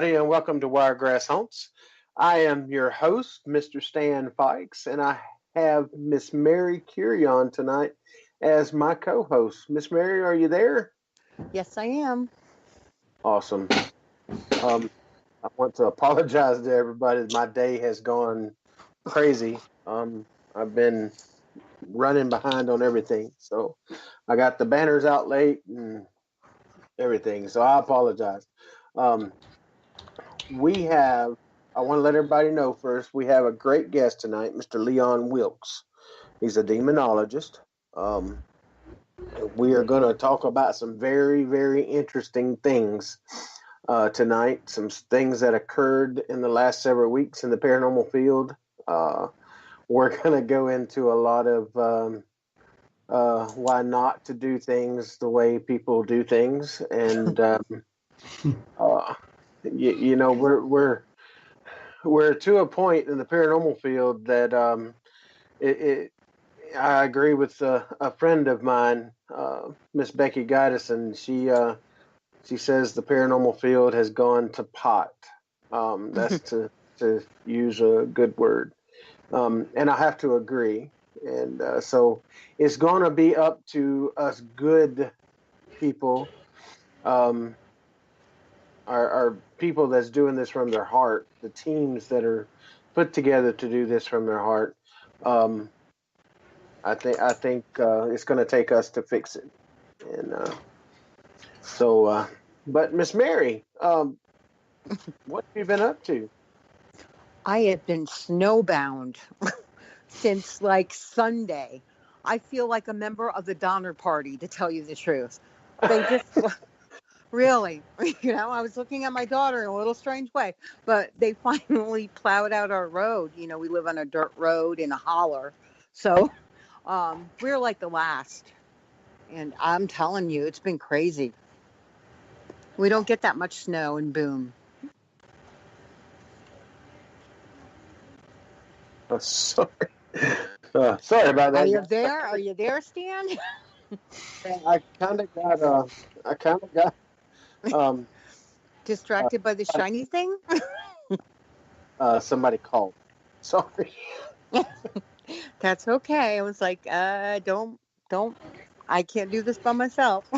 everybody, and welcome to Wiregrass Haunts. I am your host, Mr. Stan Fikes, and I have Miss Mary Quirion tonight as my co-host. Miss Mary, are you there? Yes, I am. Awesome. I want to apologize to everybody. My day has gone crazy. I've been running behind on everything, so I got the banners out late and everything. So I apologize. Um, I want to let everybody know first, we have a great guest tonight, Mr. Leon Wilkes. He's a demonologist. Um, we are going to talk about some very, very interesting things tonight, some things that occurred in the last several weeks in the paranormal field. We're going to go into a lot of why not to do things the way people do things. And, you know, we're to a point in the paranormal field that I agree with a friend of mine, Miss Becky Guidison. She says the paranormal field has gone to pot. That's to use a good word, and I have to agree. And so it's going to be up to us good people. Are people that's doing this from their heart, the teams that are put together to do this from their heart. I think it's going to take us to fix it, and but Miss Mary, what have you been up to? I have been snowbound since like Sunday. I feel like a member of the Donner Party, to tell you the truth. They just really, I was looking at my daughter in a little strange way, but they finally plowed out our road. We live on a dirt road in a holler. So we're like the last. And I'm telling you, it's been crazy. We don't get that much snow in Boone. Sorry, sorry about that. Are you there, Stan? I kind of got Distracted by the shiny thing? somebody called. Sorry. That's okay. I was like, don't. I can't do this by myself.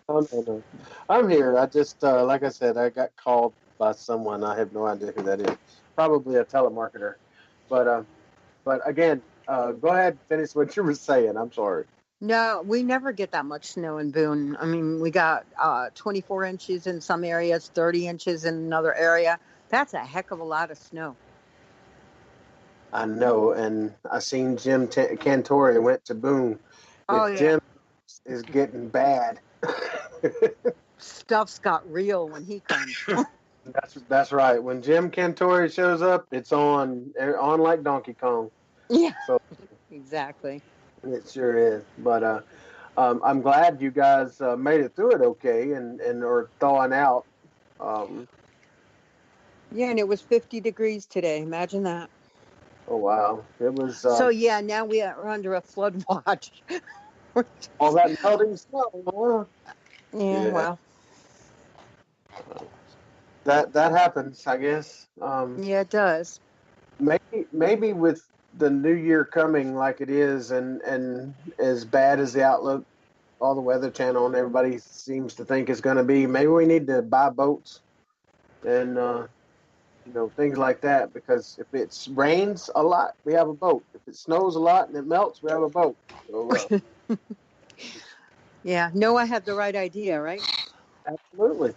Oh, no. I'm here. I just, like I said, I got called by someone. I have no idea who that is. Probably a telemarketer. But again, go ahead and finish what you were saying. I'm sorry. No, we never get that much snow in Boone. I mean, we got 24 inches in some areas, 30 inches in another area. That's a heck of a lot of snow. I know, and I seen Jim Cantori went to Boone. Oh, yeah. Jim is getting bad. Stuff's got real when he comes. That's right. When Jim Cantori shows up, it's on like Donkey Kong. Yeah, so, exactly. It sure is. But I'm glad you guys made it through it okay and are thawing out. Yeah, and it was 50 degrees today. Imagine that. Oh, wow. It was. So, yeah, now we are under a flood watch. All that melting snow, huh? Yeah, well. That happens, I guess. Yeah, it does. Maybe with the new year coming like it is and as bad as the outlook, all the Weather Channel and everybody seems to think it's going to be, maybe we need to buy boats and, things like that, because if it rains a lot, we have a boat. If it snows a lot and it melts, we have a boat. So, yeah, Noah had the right idea, right? Absolutely.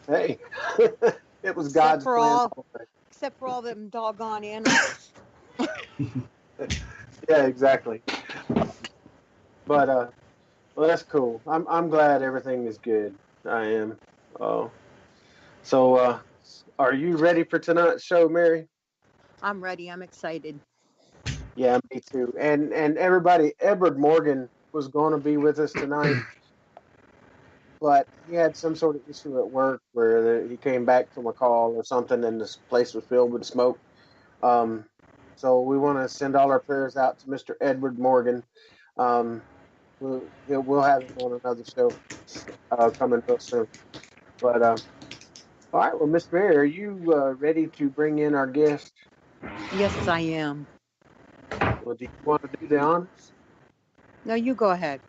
Hey, it was God's plan. Except for all them doggone animals. Yeah, exactly. But well, that's cool. I'm glad everything is good. I am. So, are you ready for tonight's show, Mary? I'm ready. I'm excited. Yeah, me too. And everybody, Edward Morgan was going to be with us tonight, but he had some sort of issue at work where he came back from a call or something, and this place was filled with smoke. So we want to send all our prayers out to Mr. Edward Morgan. We'll have him on another show coming real soon. But All right. Well, Miss Mary, are you ready to bring in our guest? Yes, I am. Well, do you want to do the honors? No, you go ahead.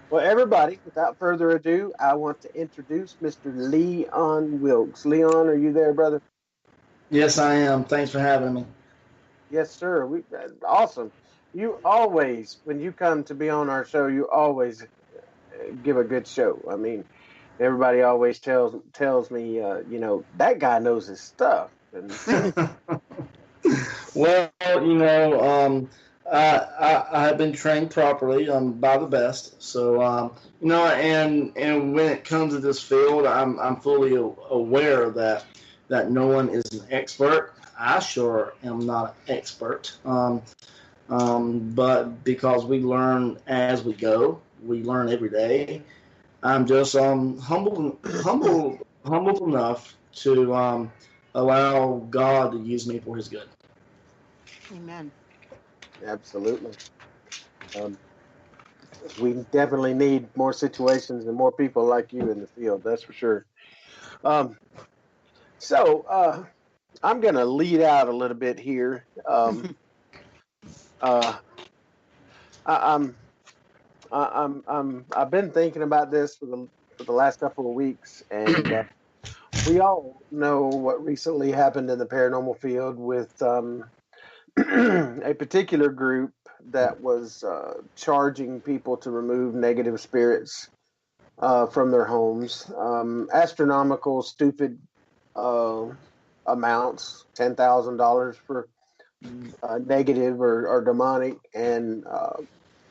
Well, everybody, without further ado, I want to introduce Mr. Leon Wilkes. Leon, are you there, brother? Yes, I am. Thanks for having me. Yes, sir. Awesome. You always, when you come to be on our show, you always give a good show. I mean, everybody always tells me, that guy knows his stuff. And Well, I have been trained properly by the best. So, and when it comes to this field, I'm fully aware that no one is an expert. I sure am not an expert. But because we learn as we go, we learn every day. I'm just humble enough to allow God to use me for His good. Amen. absolutely. Um, we definitely need more situations and more people like you in the field. That's for sure. Um, so I'm going to lead out a little bit here. Uh, I, I'm, I've been thinking about this for the last couple of weeks, and we all know what recently happened in the paranormal field with a particular group that was charging people to remove negative spirits from their homes. Astronomical, stupid uh, amounts, $10,000 for negative or demonic, and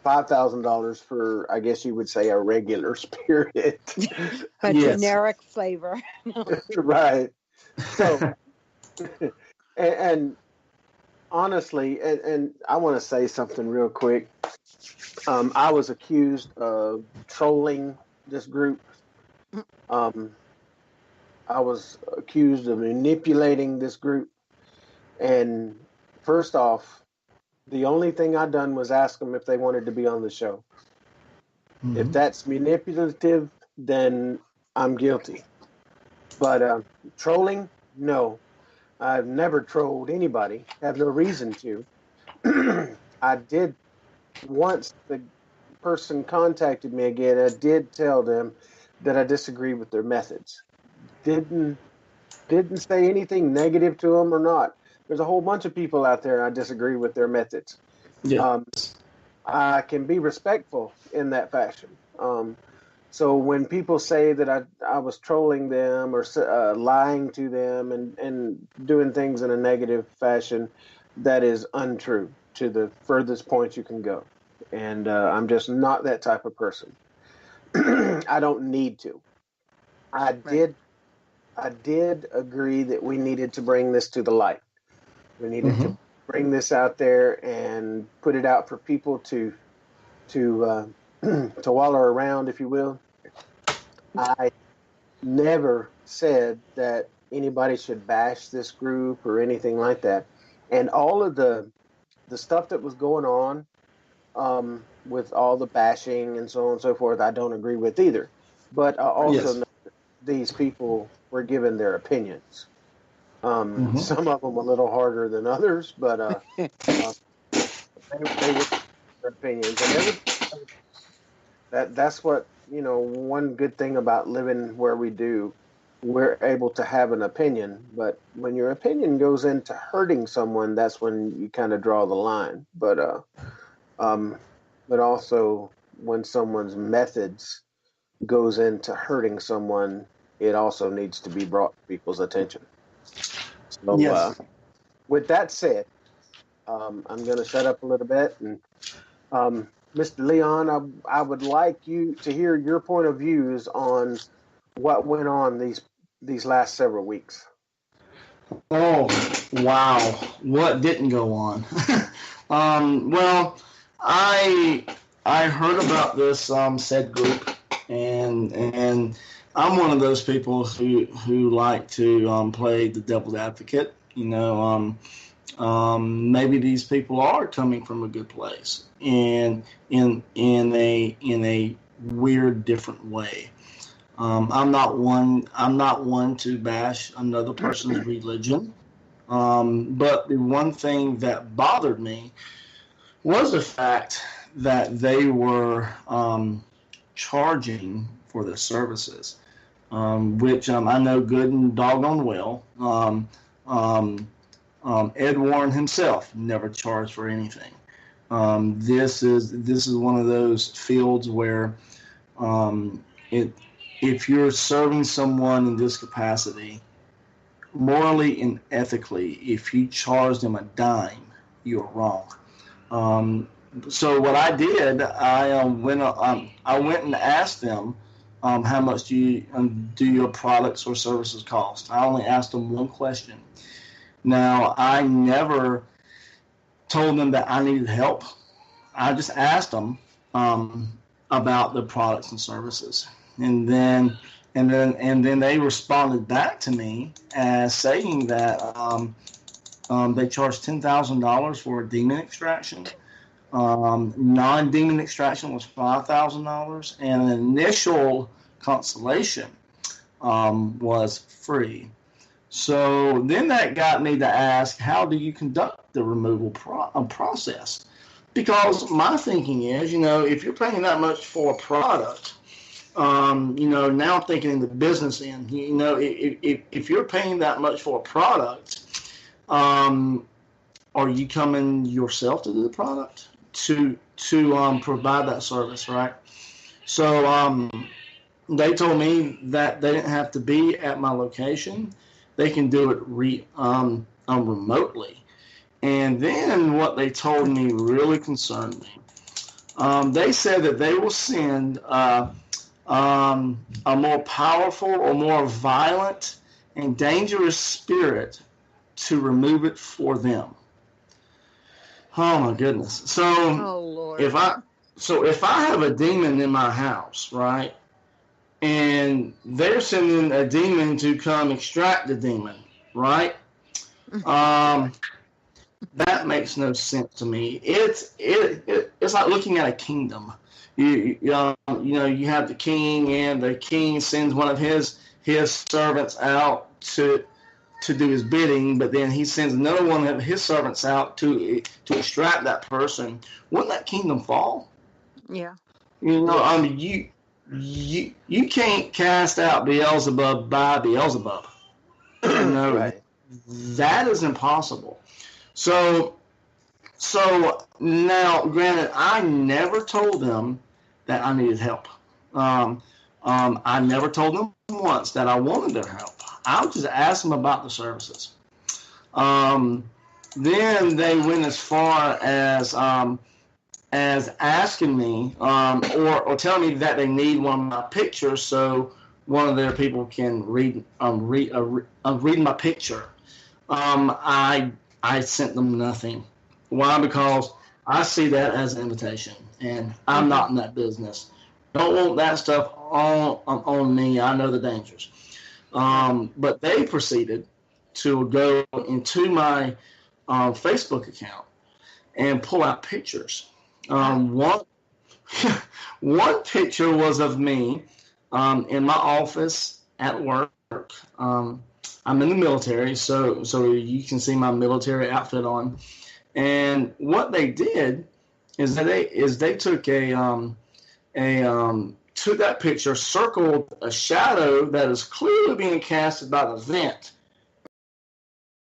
$5,000 for, I guess you would say, a regular spirit. A Yes. generic flavor. Right. So, and honestly, and I want to say something real quick. I was accused of trolling this group. Um, I was accused of manipulating this group. And first off, the only thing I done was ask them if they wanted to be on the show. If Mm-hmm. that's manipulative, then I'm guilty. But trolling, no. I've never trolled anybody. Have no reason to. I did once the person contacted me again. I did tell them that I disagree with their methods. Didn't didn't say anything negative to them or not. There's a whole bunch of people out there I disagree with their methods. Yes. Um, I can be respectful in that fashion. So when people say that I was trolling them or lying to them and doing things in a negative fashion, that is untrue to the furthest point you can go. And I'm just not that type of person. I don't need to. I Right. did I did agree that we needed to bring this to the light. We needed Mm-hmm. to bring this out there and put it out for people to to wallow around, if you will. I never said that anybody should bash this group or anything like that. And all of the stuff that was going on with all the bashing and so on and so forth, I don't agree with either. But I also Yes. know these people were given their opinions. Mm-hmm. Some of them a little harder than others, but uh, they were their opinions, and everybody that's what one good thing about living where we do, we're able to have an opinion, but when your opinion goes into hurting someone, that's when you kind of draw the line. Um but also when someone's methods goes into hurting someone, it also needs to be brought to people's attention. So Yes. with that said, I'm going to shut up a little bit. And Mr. Leon, I would like you to hear your point of views on what went on these last several weeks. Oh, wow. What didn't go on? Well, I I heard about this said group, and I'm one of those people who like to play the devil's advocate. Maybe these people are coming from a good place, and in a weird different way. I'm not one. I'm not one to bash another person's religion. But the one thing that bothered me was the fact that they were charging for their services, which I know good and doggone well. Ed Warren himself never charged for anything. This is one of those fields where if you're serving someone in this capacity, morally and ethically, if you charge them a dime, you're wrong. So what I did, I went and asked them, how much do your products or services cost? I only asked them one question. Now, I never told them that I needed help. I just asked them about the products and services, and then they responded back to me as saying that they charged $10,000 for a demon extraction. Non-demon extraction was $5,000, and an initial constellation was free. So then that got me to ask, how do you conduct the removal process? Because my thinking is, if you're paying that much for a product, now I'm thinking in the business end, if you're paying that much for a product, are you coming yourself to do the product to provide that service, right? So they told me that they didn't have to be at my location. They can do it remotely. And then what they told me really concerned me. They said that they will send a more powerful or more violent and dangerous spirit to remove it for them. Oh my goodness! So Lord. if I have a demon in my house, right, and they're sending a demon to come extract the demon, right? That makes no sense to me. It's like looking at a kingdom. You have the king, and the king sends one of his servants out to do his bidding, but then he sends another one of his servants out to extract that person. Wouldn't that kingdom fall? Yeah. You can't cast out Beelzebub by Beelzebub. Right. That is impossible. So now, granted, I never told them that I needed help. I never told them once that I wanted their help. I would just ask them about the services. Then they went as far as asking me or telling me that they need one of my pictures so one of their people can read my picture. I sent them nothing. Why? Because I see that as an invitation, and I'm not in that business. Don't want that stuff on me. I know the dangers. But they proceeded to go into my Facebook account and pull out pictures. One picture was of me in my office at work. I'm in the military, so you can see my military outfit on. And what they did is they took took that picture, circled a shadow that is clearly being casted by the vent